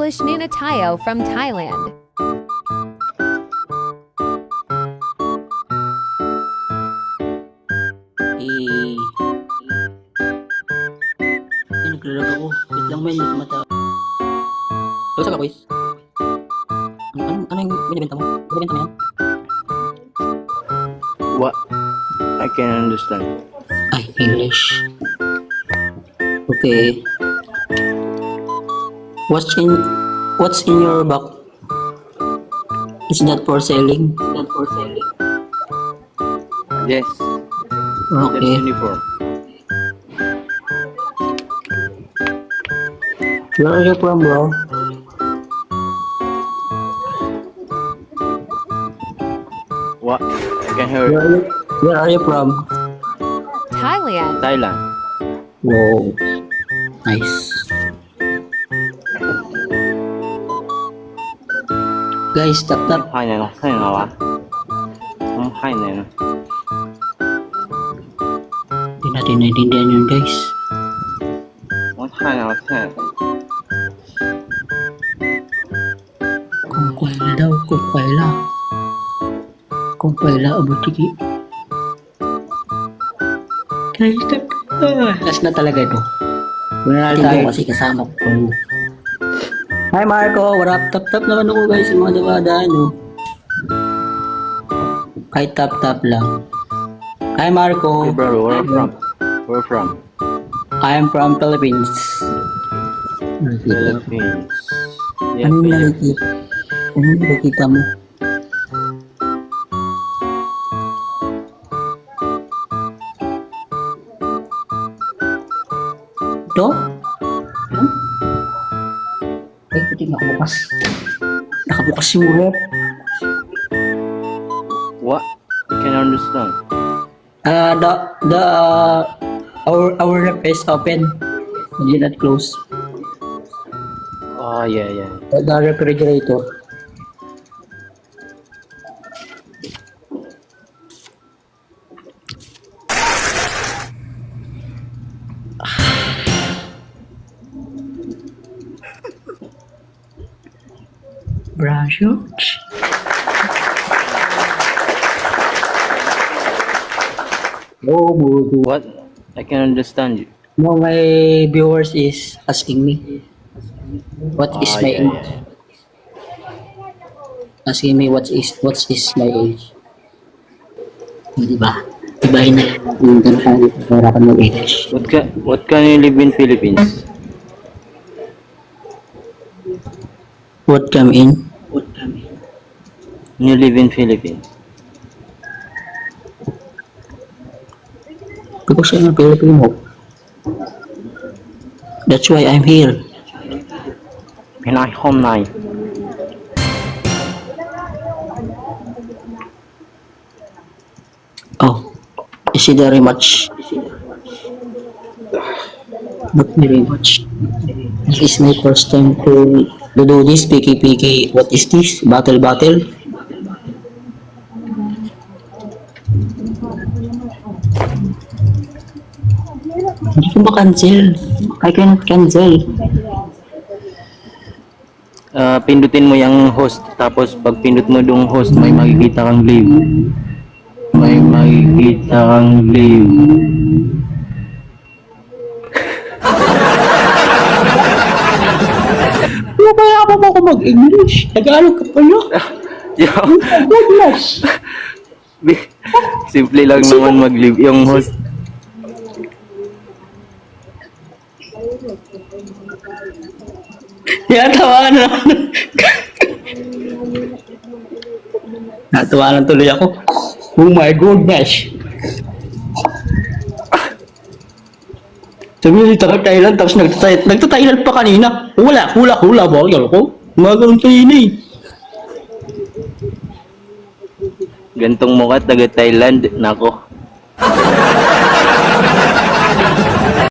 English Nuna Tayo from Thailand. Naglalag ako. Wait lang men, mata. So, saan ka, boys? Ano yung binibenta mo? Binibenta mo yan? What? I can understand. Ay, English. Okay. What's in your bag? Is that for selling? Yes. That's Okay. uniform. Where are you from, bro? What? I can hear Where are you from? Thailand. Thailand. Wow. Nice. Guys, tap tap. Hai này nó hay nào á? Không hay này nó. Hindi natin naintindihan yun, guys. Nó hay nào thế? Kung kwela daw, kung kwela. Kung kwela, abutiki. Guys, tap tap. Last na talaga ito. Wala na tayo kasi kasama ko. Hi Marco, what up? Tap-tap naman ako guys, yung mga dumadaan, no? Kahit tap-tap lang. Hi Marco. Hey brother, where you from? Where from? I am from Philippines. Philippines. Yeah, Ano yung Philippines. nakikita? Ano yung nakikita mo? Ito? Ay, puti nakabukas. Nakabukas yung rep. What? I can understand. Our rep is open. Hindi not close. Oh yeah, yeah. The refrigerator. Brush. Oh, Budu. What? I can understand you. No, my viewers is asking me what is my yeah, age. Asking me what is my age. Di ba? Ibahin na lang yung tanong sa harapan mo English. What can you live in Philippines? What come in? You live in Philippines. Because I'm a Filipino. That's why I'm here. Pinay home night. Oh, is it very much? Not very much. This is my first time to do this. Piki. What is this? Battle. Hindi ko ma-cancel. I cannot cancel. Pindutin mo yung host, tapos pag pindut mo yung host, may makikita kang live. May makikita kang live. Ano kaya ako mag-English? Tagalog ka pala. Yo, English. simple lang naman mag-live yung host. Tawa na. Natawa lang tuloy ako. Oh my goodness. Sabi nyo dito ka Thailand, tapos nagta-Thailand pa kanina. Hula ba? Yalo ko. Mga ganun kayo na eh. Gantong mukha taga Thailand, nako.